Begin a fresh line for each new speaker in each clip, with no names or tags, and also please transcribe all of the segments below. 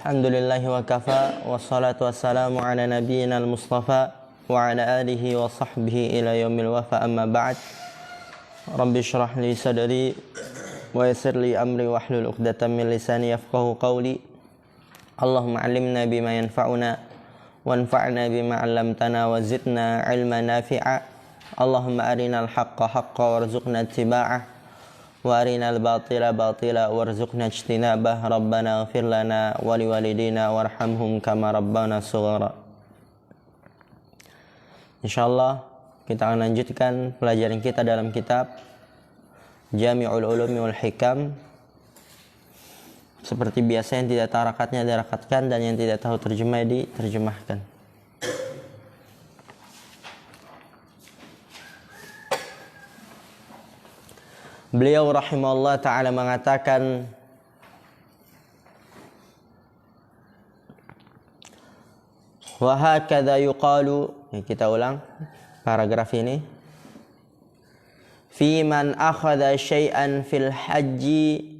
Alhamdulillahi wa kafa, wassalatu wassalamu ala nabiyyina al-mustafa wa ala alihi wa sahbihi ila yaumil wafa, amma ba'd. Rabbi shrah li sadri wa yassir li amri wahlul 'uqdatam min lisani yafqahu qawli. Allahumma 'allimna bima yanfa'una wanfa'na bima 'allamtana wa zidna 'ilman nafi'a. Allahumma arinal haqqa haqqan warzuqna ittiba'ah wa arinal batila batila warzuqna ijtinabah. Rabbana ighfir lana wa liwalidina warhamhum kama rabbana shighara. Insyaallah kita akan lanjutkan pelajaran kita dalam kitab Jami'ul Ulumi wal Hikam. Seperti biasa, yang tidak tahu harakatnya diharakatkan dan yang tidak tahu terjemah diterjemahkan. Beliau rahimahullah ta'ala mengatakan, wa hakadha yuqalu, kita ulang paragraf ini, fi man akhadha syai'an fil haji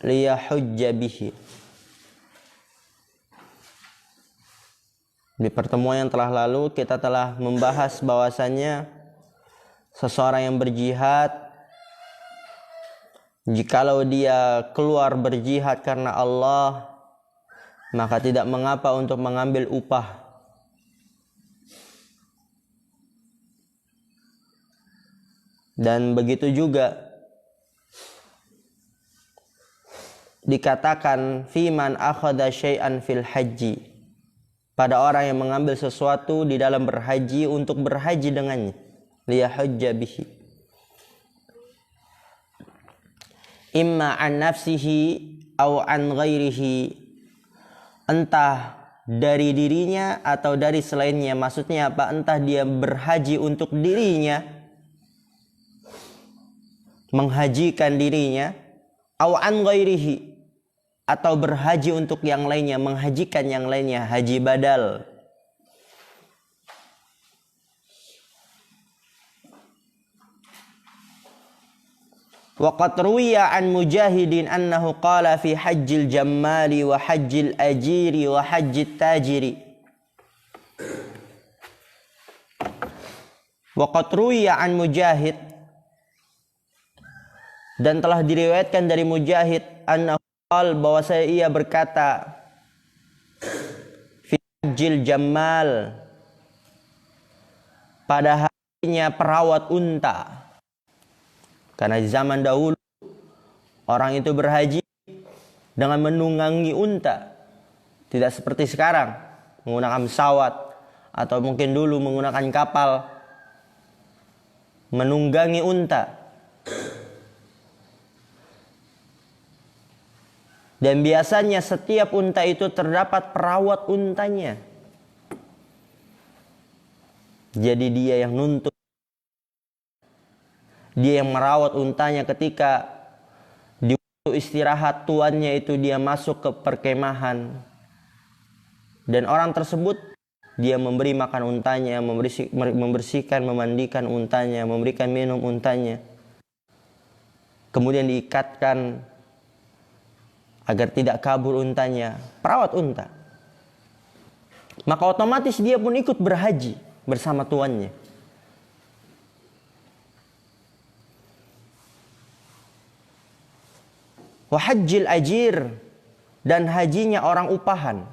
liyahujja bihi. Di pertemuan yang telah lalu kita telah membahas bahwasannya seseorang yang berjihad, jikalau dia keluar berjihad karena Allah, maka tidak mengapa untuk mengambil upah. Dan begitu juga dikatakan fiman akhadha syai'an fil haji, pada orang yang mengambil sesuatu di dalam berhaji untuk berhaji dengannya, liyahujja bihi, imma an nafsihi au an ghairihi, entah dari dirinya atau dari selainnya. Maksudnya apa? Entah dia berhaji untuk dirinya, menghajikan dirinya, au an ghairihi, atau berhaji untuk yang lainnya, menghajikan yang lainnya, haji badal. Wa qad ruwiya an Mujahidin annahu qala fi hajjil jammali wa hajjil ajiri wa hajjit tajiri. Wa qad ruwiya an Mujahid, dan telah diriwayatkan dari Mujahid, annahu qala, bahwasanya ia berkata, fi hajjil jammal, pada harinya perawat unta. Karena di zaman dahulu orang itu berhaji dengan menunggangi unta, tidak seperti sekarang menggunakan pesawat atau mungkin dulu menggunakan kapal, menunggangi unta. Dan biasanya setiap unta itu terdapat perawat untanya. Jadi dia yang nuntut, dia yang merawat untanya ketika di waktu istirahat tuannya itu dia masuk ke perkemahan. Dan orang tersebut dia memberi makan untanya, membersihkan, memandikan untanya, memberikan minum untanya. Kemudian diikatkan agar tidak kabur untanya, perawat unta. Maka otomatis dia pun ikut berhaji bersama tuannya. Wa hajjil ajir, dan hajinya orang upahan.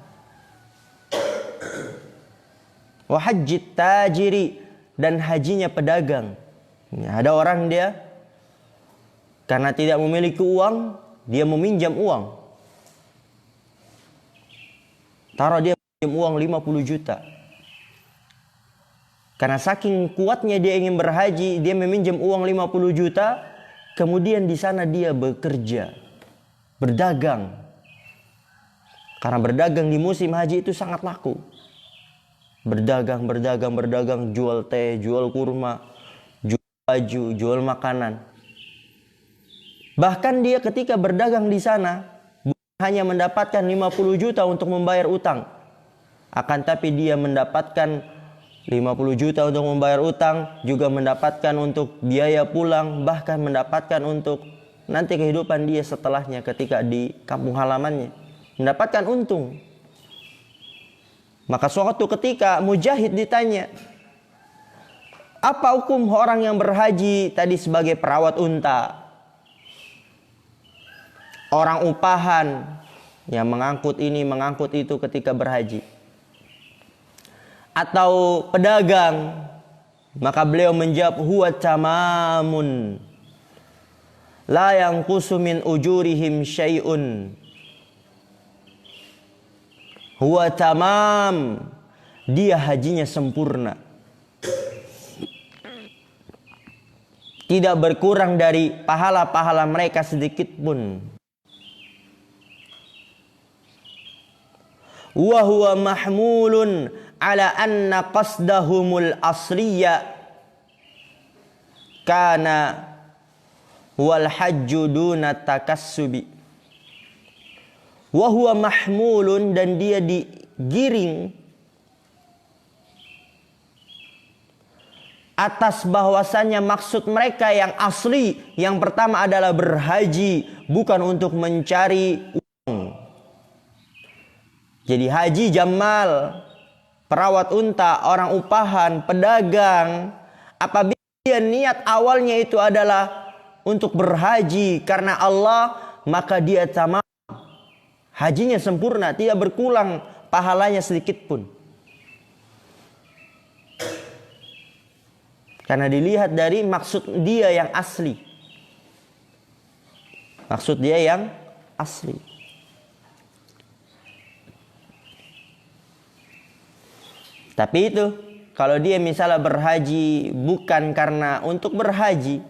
Wa hajjit tajiri, dan hajinya pedagang. Ada orang dia karena tidak memiliki uang, dia meminjam uang. Taruh dia meminjam uang 50 juta. Karena saking kuatnya dia ingin berhaji, dia meminjam uang 50 juta, kemudian di sana dia bekerja, berdagang. Karena berdagang di musim haji itu sangat laku. Berdagang, jual teh, jual kurma, jual baju, jual makanan. Bahkan dia ketika berdagang di sana bukan hanya mendapatkan 50 juta untuk membayar utang, akan tapi dia mendapatkan 50 juta untuk membayar utang, juga mendapatkan untuk biaya pulang, bahkan mendapatkan untuk nanti kehidupan dia setelahnya ketika di kampung halamannya. mendapatkan untung. Maka suatu ketika Mujahid ditanya, apa hukum orang yang berhaji tadi sebagai perawat unta, orang upahan yang mengangkut ini mengangkut itu ketika berhaji, atau pedagang? Maka beliau menjawab, huwa tamamun la yanqusu min ujurihim syai'un. Huwa tamam, dia hajinya sempurna, tidak berkurang dari pahala-pahala mereka sedikit pun. Wa huwa mahmulun ala anna qasdahumul asliya kana wal hajju duna takassubi. Wa huwa mahmulun, dan dia digiring atas bahwasannya maksud mereka yang asli yang pertama adalah berhaji, bukan untuk mencari uang. Jadi haji jamal, perawat unta, orang upahan, pedagang, apabila dia niat awalnya itu adalah untuk berhaji karena Allah, maka dia tamam, hajinya sempurna, tidak berkurang pahalanya sedikit pun. Karena dilihat dari maksud dia yang asli. Maksud dia yang asli. Tapi itu, kalau dia misalnya berhaji bukan karena untuk berhaji,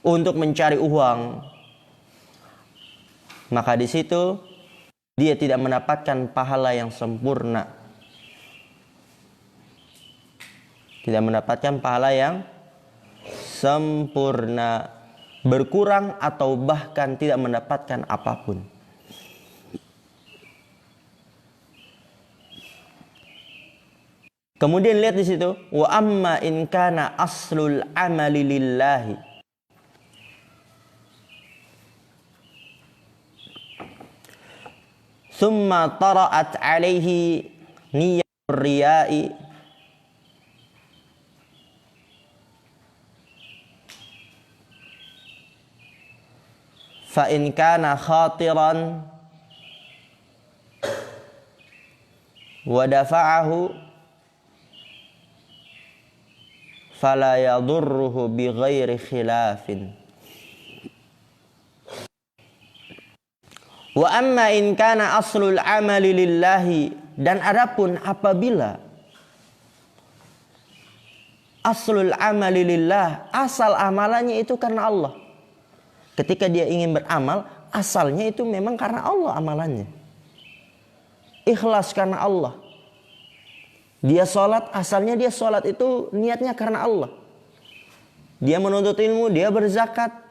untuk mencari uang, maka di situ dia tidak mendapatkan pahala yang sempurna. Tidak mendapatkan pahala yang sempurna, berkurang atau bahkan tidak mendapatkan apapun. Kemudian lihat di situ, wa amma in kana aslul amali lillahi. Summa tara'at alaihi niyatur riya'i fa in kana khatiran wa dafa'ahu fala yadurruhu bi ghairi khilafin. Wa amma in kana aslul amali lillahi, dan adapun apabila aslul amali lillah, asal amalannya itu karena Allah. Ketika dia ingin beramal, asalnya itu memang karena Allah amalannya. Ikhlas karena Allah. Dia sholat, asalnya dia sholat itu niatnya karena Allah. Dia menuntut ilmu, dia berzakat.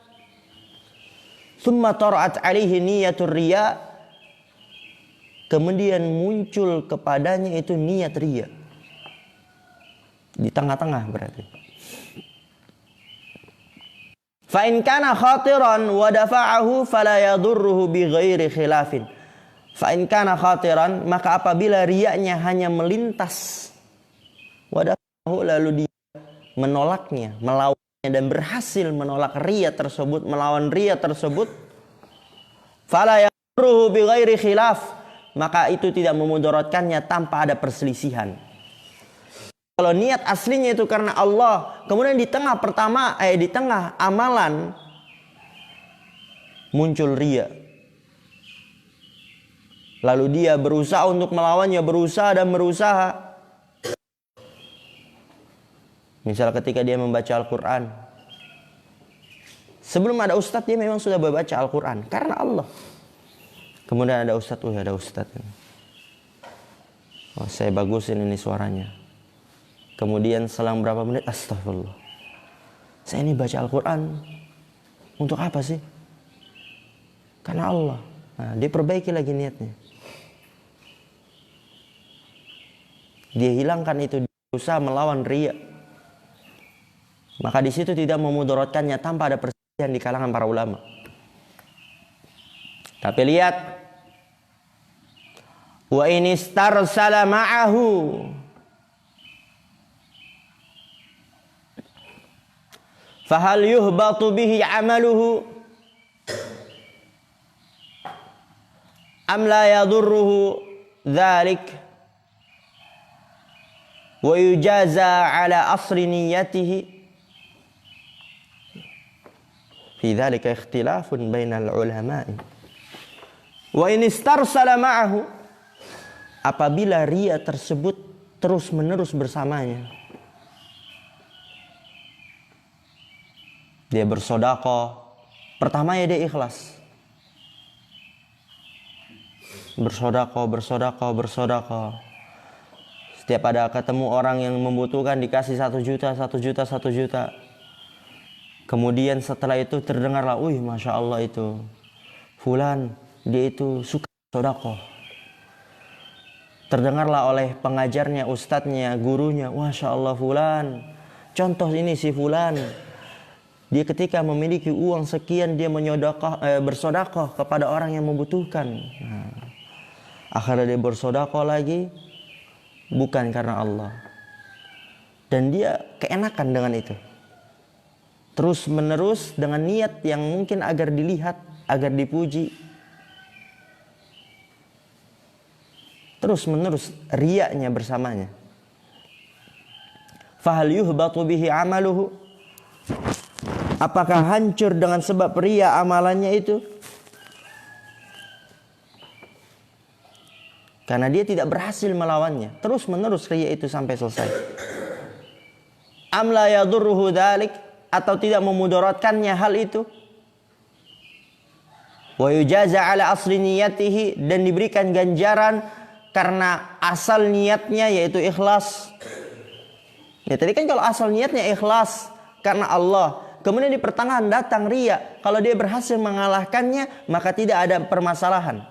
Summa tara'at alaihi niyatur riya, kemudian muncul kepadanya itu niat riya. Di tengah-tengah berarti. Fa in kana khatiran wa dafa'ahu fala yadurruhu bi ghairi khilafin. Fa in kana khatiran, maka apabila riyanya hanya melintas, wa dafa'ahu, lalu dia menolaknya, melawan dan berhasil menolak riya tersebut, melawan riya tersebut, fala yadurruhu bi ghairi khilaf, maka itu tidak memudaratkannya tanpa ada perselisihan. Kalau niat aslinya itu karena Allah, kemudian di tengah di tengah amalan muncul riya, lalu dia berusaha untuk melawannya, berusaha dan berusaha. Misal ketika dia membaca Al-Quran, sebelum ada ustadz dia memang sudah membaca Al-Quran karena Allah. Kemudian ada ustadz, ada ustadz. Oh, saya bagusin ini suaranya. Kemudian selang berapa menit, astagfirullah, saya ini baca Al-Quran untuk apa sih? Karena Allah. Nah, dia perbaiki lagi niatnya. Dia hilangkan itu, dia berusaha melawan riya. Maka di situ tidak memudaratkannya tanpa ada perselisihan di kalangan para ulama. Tapi lihat, Wa in istarsala ma'ahu fahal yuhbatu bihi amaluhu am la yadurruhu dhalik wa yujaza ala asri niyatihi. Fi dhalika ikhtilafun bainal ulama'i. Wa in istarsala ma'ahu, apabila riya tersebut terus menerus bersamanya, dia bersedekah, pertama ya dia ikhlas, bersedekah. Setiap ada ketemu orang yang membutuhkan dikasih 1 juta. Kemudian setelah itu terdengarlah, wih masya Allah itu fulan, dia itu suka sedekah. Terdengarlah oleh pengajarnya, ustadznya, gurunya, masya Allah fulan, contoh ini si fulan, dia ketika memiliki uang sekian dia bersedekah kepada orang yang membutuhkan. Nah, akhirnya dia bersedekah lagi, bukan karena Allah, dan dia keenakan dengan itu. Terus menerus dengan niat yang mungkin agar dilihat, agar dipuji. Terus menerus riyanya bersamanya. Fahal yuhbatu bihi amaluhu, apakah hancur dengan sebab riya amalannya itu? Karena dia tidak berhasil melawannya. Terus menerus riya itu sampai selesai. Am la yadurruhu dzalik, atau tidak memudaratkannya hal itu. Wa yujaza ala asli niyatihi, dan diberikan ganjaran karena asal niatnya yaitu ikhlas. Ya tadi kan kalau asal niatnya ikhlas karena Allah, kemudian di pertengahan datang riya, kalau dia berhasil mengalahkannya maka tidak ada permasalahan,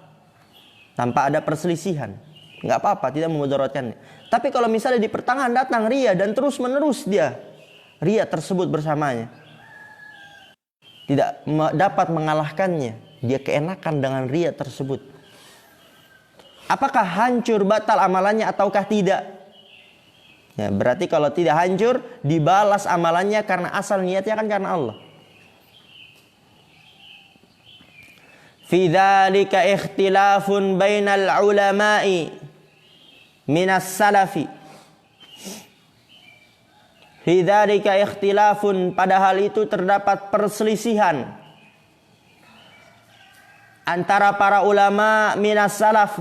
tanpa ada perselisihan, nggak apa-apa, tidak memudaratkannya. Tapi kalau misalnya di pertengahan datang riya dan terus menerus dia riya tersebut bersamanya, tidak dapat mengalahkannya, dia keenakan dengan riya tersebut, apakah hancur batal amalannya ataukah tidak? Ya, berarti kalau tidak hancur, dibalas amalannya karena asal niatnya kan karena Allah. Fi dzalika ikhtilafun bainal ulama'i minas salafi. Fi dzalika ikhtilafun, padahal itu terdapat perselisihan antara para ulama minas salaf.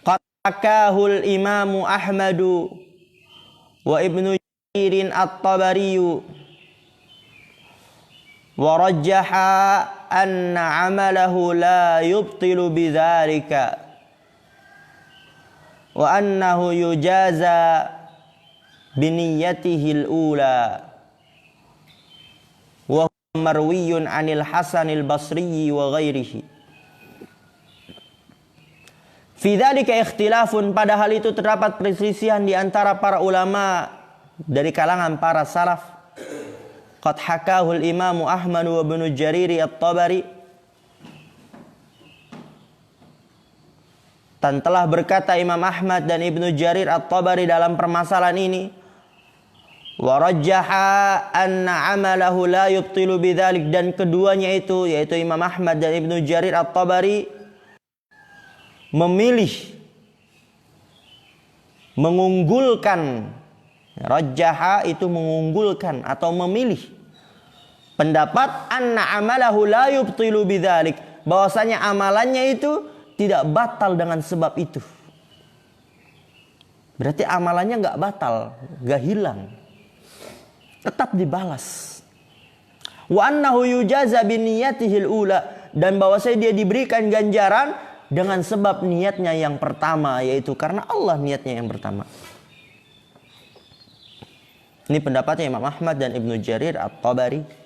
Qad hakahul Imam Ahmad wa Ibnu Jarir at-Tabari wa rajjaha anna amalahu la yubtilu bidzalika wa annahu yujaza biniyatihi al-ula wa marwiyun anil Hasan al-Basri wa ghairihi. Fi dzalika ikhtilafun, padahal itu terdapat perselisihan di antara para ulama dari kalangan para salaf. Qad hakahul Imam Ahmad wa Ibnu Jarir at-Tabari, dan telah berkata Imam Ahmad dan Ibnu Jarir at-Tabari dalam permasalahan ini, wa rajjaha anna amalahu la yubtilu bidzalik, dan keduanya itu yaitu Imam Ahmad dan Ibnu Jarir at-Tabari memilih, mengunggulkan, rajjaha itu mengunggulkan atau memilih pendapat anna amalahu la yubtilu bidzalik, bahwasanya amalannya itu tidak batal dengan sebab itu. Berarti amalannya nggak batal, nggak hilang, tetap dibalas. Wa annahu yujaza biniyatihil ula, dan bahwasanya dia diberikan ganjaran dengan sebab niatnya yang pertama, yaitu karena Allah niatnya yang pertama. Ini pendapatnya Imam Ahmad dan Ibnu Jarir at-Tabari.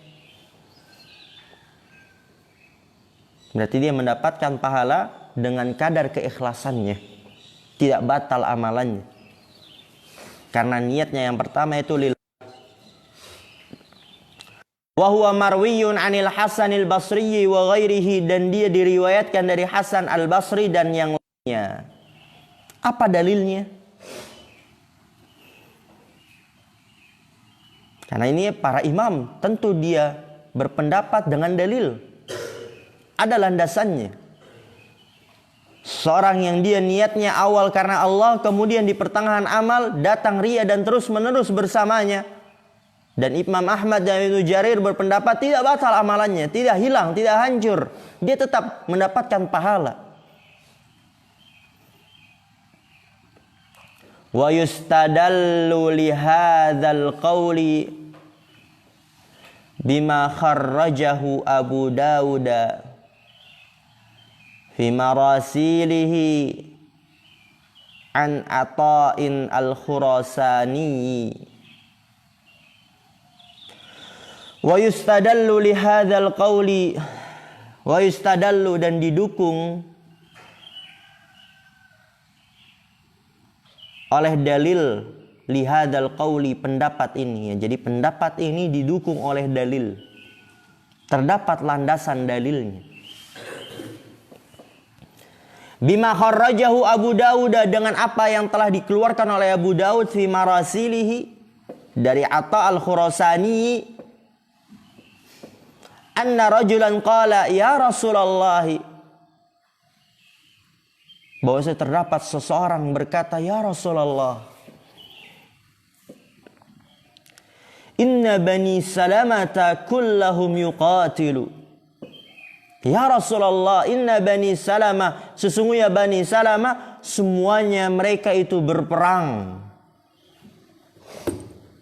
Berarti dia mendapatkan pahala dengan kadar keikhlasannya, tidak batal amalannya, karena niatnya yang pertama itu lillah. Wa huwa marwiyun 'anil Hasan al-Basri wa ghairihi, dan dia diriwayatkan dari Hasan al-Basri dan yang lainnya. Apa dalilnya? Karena ini para imam, tentu dia berpendapat dengan dalil. Ada landasannya. Seorang yang dia niatnya awal karena Allah, kemudian di pertengahan amal datang ria dan terus menerus bersamanya. Dan Imam Ahmad dan Ibnu Jarir berpendapat tidak batal amalannya, tidak hilang, tidak hancur. Dia tetap mendapatkan pahala. Wa yustadallu li hadzal qawli bima kharrajahu Abu Dawud fi marasilihi an Ata'in al-Khurasani. Wa yustadallu li hadzal qawli, wa yustadallu, dan didukung oleh dalil li hadzal qawli, pendapat ini. Jadi pendapat ini didukung oleh dalil. Terdapat landasan dalilnya. Bima kharrajahu Abu Dawud, dengan apa yang telah dikeluarkan oleh Abu Dawud fi marasilihi dari Ata al-Khurasani, anna rajulan qala ya Rasulullah, bahwa terdapat seseorang berkata, ya Rasulullah, inna bani Salamata kullahum yuqatilu. Ya Rasulullah, inna bani Salamah, sesungguhnya bani Salamah semuanya mereka itu berperang.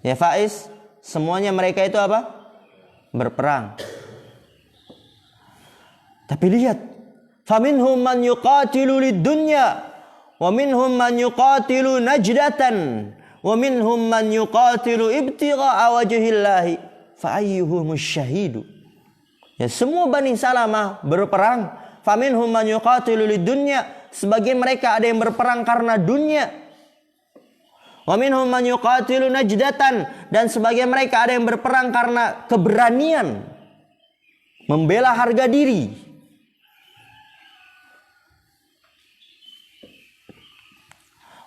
Ya Faiz, semuanya mereka itu apa? Berperang. Tapi lihat, faminhum man yuqatilu lid-dunya, wa minhum man yuqatilu najdatan, wa minhum man yuqatilu ibtigha'a wajhillahi, fa ayyuhumus syahidu. Ya, semua Bani Salamah berperang. Faminhum man yuqatilu lid-dunya, sebagian mereka ada yang berperang karena dunia. Wa minhum man yuqatilu najdatan, dan sebagian mereka ada yang berperang karena keberanian, membela harga diri.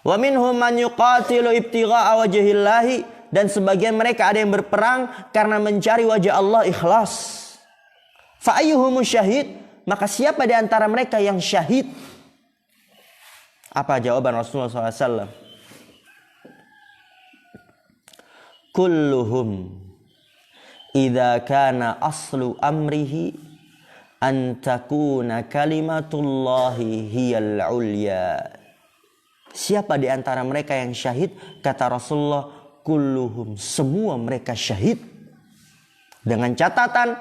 Wa minhum man yuqatilu ibtigha'a wajhillahi, dan sebagian mereka ada yang berperang karena mencari wajah Allah ikhlas. Fa ayyuhumus syahid, maka siapa di antara mereka yang syahid? Apa jawaban Rasulullah SAW? Kulluhum idza kana aslu amrihi an takuna kalimatullahi hiyal ulya. Siapa di antara mereka yang syahid? Kata Rasulullah, kulluhum, semua mereka syahid. Dengan catatan,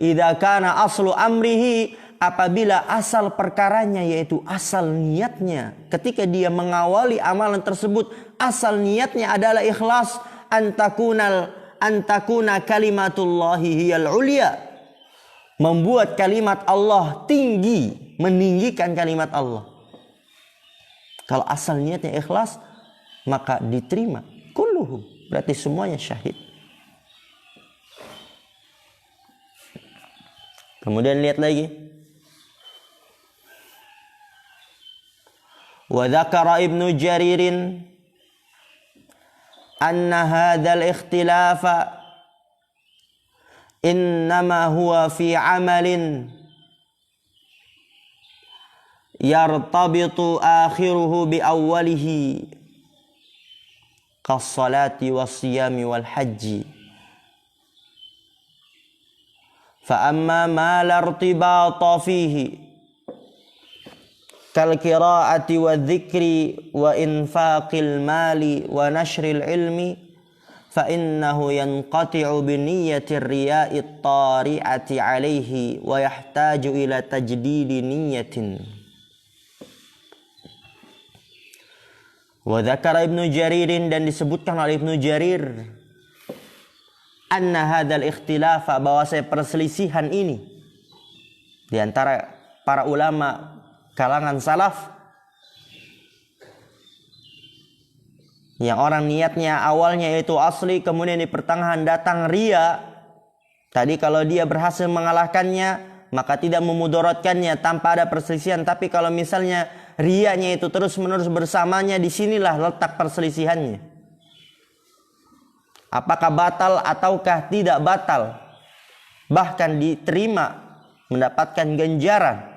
idza kana aslu amrihi, apabila asal perkaranya, yaitu asal niatnya, ketika dia mengawali amalan tersebut, asal niatnya adalah ikhlas, antakuna kalimatullahi hiyal ulya, membuat kalimat Allah tinggi, meninggikan kalimat Allah. Kalau asal niatnya ikhlas, maka diterima. Kulluhum, berarti semuanya syahid. Kemudian lihat lagi. Wa dzakara Ibnu Jaririn anna hadzal ikhtilafa innama huwa fi amalin yartabitu akhiruhu bi awwalihi kas-salati was-siyami wal hajji. Fa amma ma la irtibata fihi kal qiraati wa dzikri wa infaqil mali wa nashril ilmi fa innahu yanqati'u bi niyyati riya'i at-tari'ati 'alaihi wa yahtaju ila tajdidi niyyatin. Wa dzakara Ibnu Jaririn, dan disebutkan oleh Ibnu Jarir, anna hadzal ikhtilafa, bahwa perselisihan ini di antara para ulama kalangan salaf, yang orang niatnya awalnya itu asli, kemudian di pertengahan datang ria, Tadi kalau dia berhasil mengalahkannya, maka tidak memudaratkannya tanpa ada perselisihan. Tapi kalau misalnya riyanya itu terus-menerus bersamanya, disinilah letak perselisihannya. Apakah batal ataukah tidak batal? Bahkan diterima, mendapatkan ganjaran.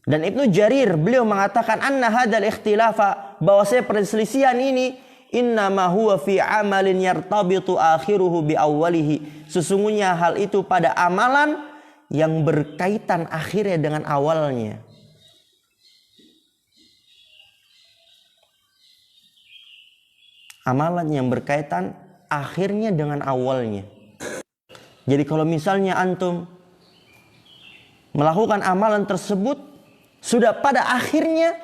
Dan Ibnu Jarir beliau mengatakan anna hadzal ikhtilafa, bahwasanya perselisihan ini innama huwa fi amalin yartabitu akhiruhu bi awwalihi. Sesungguhnya hal itu pada amalan yang berkaitan akhirnya dengan awalnya. Amalan yang berkaitan akhirnya dengan awalnya. Jadi kalau misalnya antum melakukan amalan tersebut sudah pada akhirnya,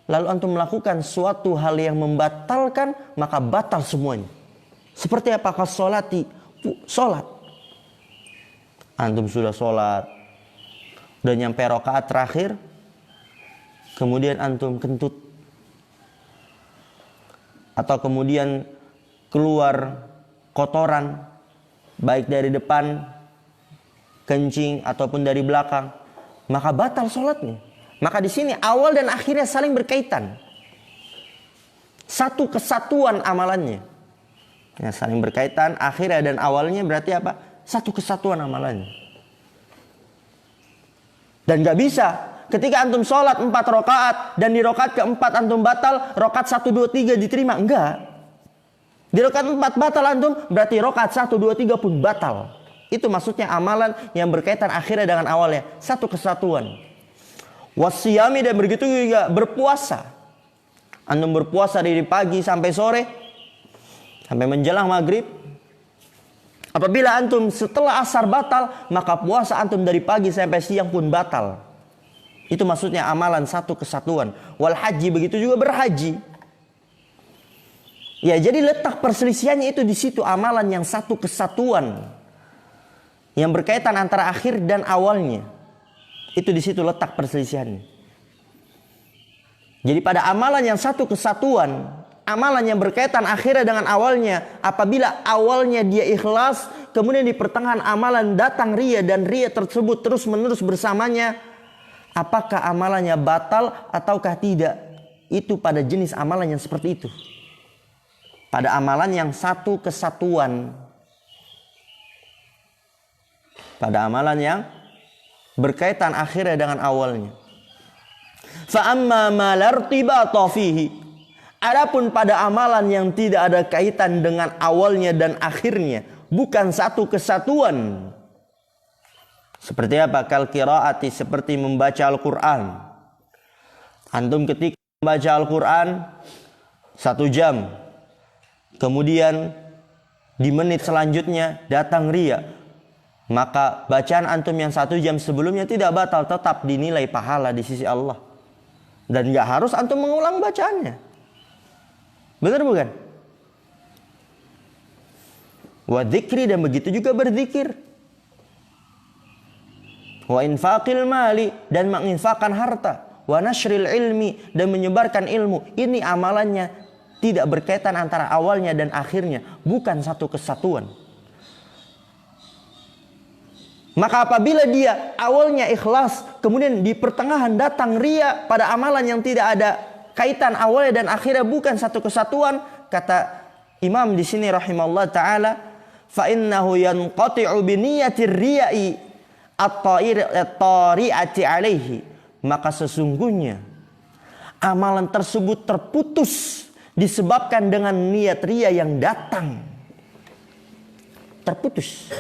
lalu antum melakukan suatu hal yang membatalkan, maka batal semuanya. Seperti apakah sholati? Sholat. Antum sudah sholat, udah nyampe rakaat terakhir, kemudian antum kentut, atau kemudian keluar kotoran, baik dari depan, kencing, ataupun dari belakang, maka batal sholatnya. Maka di sini awal dan akhirnya saling berkaitan. Satu kesatuan amalannya. Ya, saling berkaitan, akhirnya dan awalnya berarti apa? Satu kesatuan amalannya. Dan gak bisa ketika antum sholat 4 rakaat dan di rakaat keempat antum batal, rakaat 1, 2, 3 diterima. Enggak. Di rakaat 4 batal antum, berarti rakaat 1, 2, 3 pun batal. Itu maksudnya amalan yang berkaitan akhirnya dengan awalnya. Satu kesatuan. Wasiyami, dan begitu juga berpuasa. Antum berpuasa dari pagi sampai sore, sampai menjelang maghrib. Apabila antum setelah asar batal, maka puasa antum dari pagi sampai siang pun batal. Itu maksudnya amalan satu kesatuan. Wal haji, begitu juga berhaji. Ya, jadi letak perselisihannya itu di situ, amalan yang satu kesatuan, yang berkaitan antara akhir dan awalnya. Itu di situ letak perselisihannya. Jadi pada amalan yang satu kesatuan, amalan yang berkaitan akhirnya dengan awalnya, apabila awalnya dia ikhlas, kemudian di pertengahan amalan datang riya dan riya tersebut terus-menerus bersamanya, apakah amalannya batal ataukah tidak? Itu pada jenis amalan yang seperti itu. Pada amalan yang satu kesatuan. Pada amalan yang berkaitan akhirnya dengan awalnya. Fa amma ma lartibata fihi. Adapun pada amalan yang tidak ada kaitan dengan awalnya dan akhirnya, bukan satu kesatuan. Seperti apa? Kal qiraati, seperti membaca Al-Qur'an. Antum ketika membaca Al-Qur'an 1 jam, kemudian di menit selanjutnya datang riya, maka bacaan antum yang 1 jam sebelumnya tidak batal, tetap dinilai pahala di sisi Allah. Dan gak harus antum mengulang bacaannya. Benar bukan? Wa dzikri, dan begitu juga berzikir. Wa infaqil mali, dan menginfakkan harta. Wa nashril ilmi, dan menyebarkan ilmu. Ini amalannya tidak berkaitan antara awalnya dan akhirnya, bukan satu kesatuan. Maka apabila dia awalnya ikhlas, kemudian di pertengahan datang riya pada amalan yang tidak ada kaitan awalnya dan akhirnya, bukan satu kesatuan, kata Imam di sini rahimahullah taala, fa innahu yanqati'u bi niyatir riya'i at-tari'ati alaihi. Maka sesungguhnya amalan tersebut terputus disebabkan dengan niat riya yang datang. Terputus.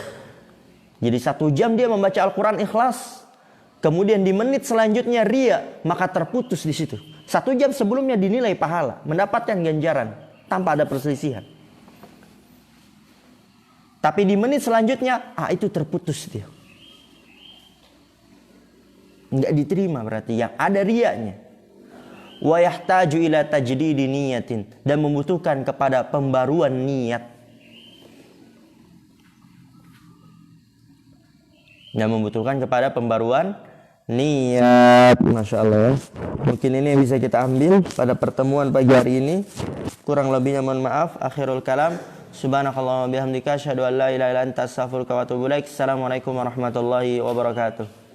Jadi 1 jam dia membaca Al-Quran ikhlas, kemudian di menit selanjutnya riya, maka terputus di situ. 1 jam sebelumnya dinilai pahala, mendapatkan ganjaran tanpa ada perselisihan. Tapi di menit selanjutnya, itu terputus dia. Enggak diterima, berarti yang ada riyanya. Wa yahtaju ila tajdidi niyatin, dan membutuhkan kepada pembaruan niat. Dan membutuhkan kepada pembaruan niat. Masya Allah. Mungkin ini bisa kita ambil pada pertemuan pagi hari ini. Kurang lebihnya mohon maaf. Akhirul kalam. Subhanakallahumma bihamdika asyhadu an la ilaha illa anta astaghfiruka wa atubu ilaik. Assalamualaikum warahmatullahi wabarakatuh.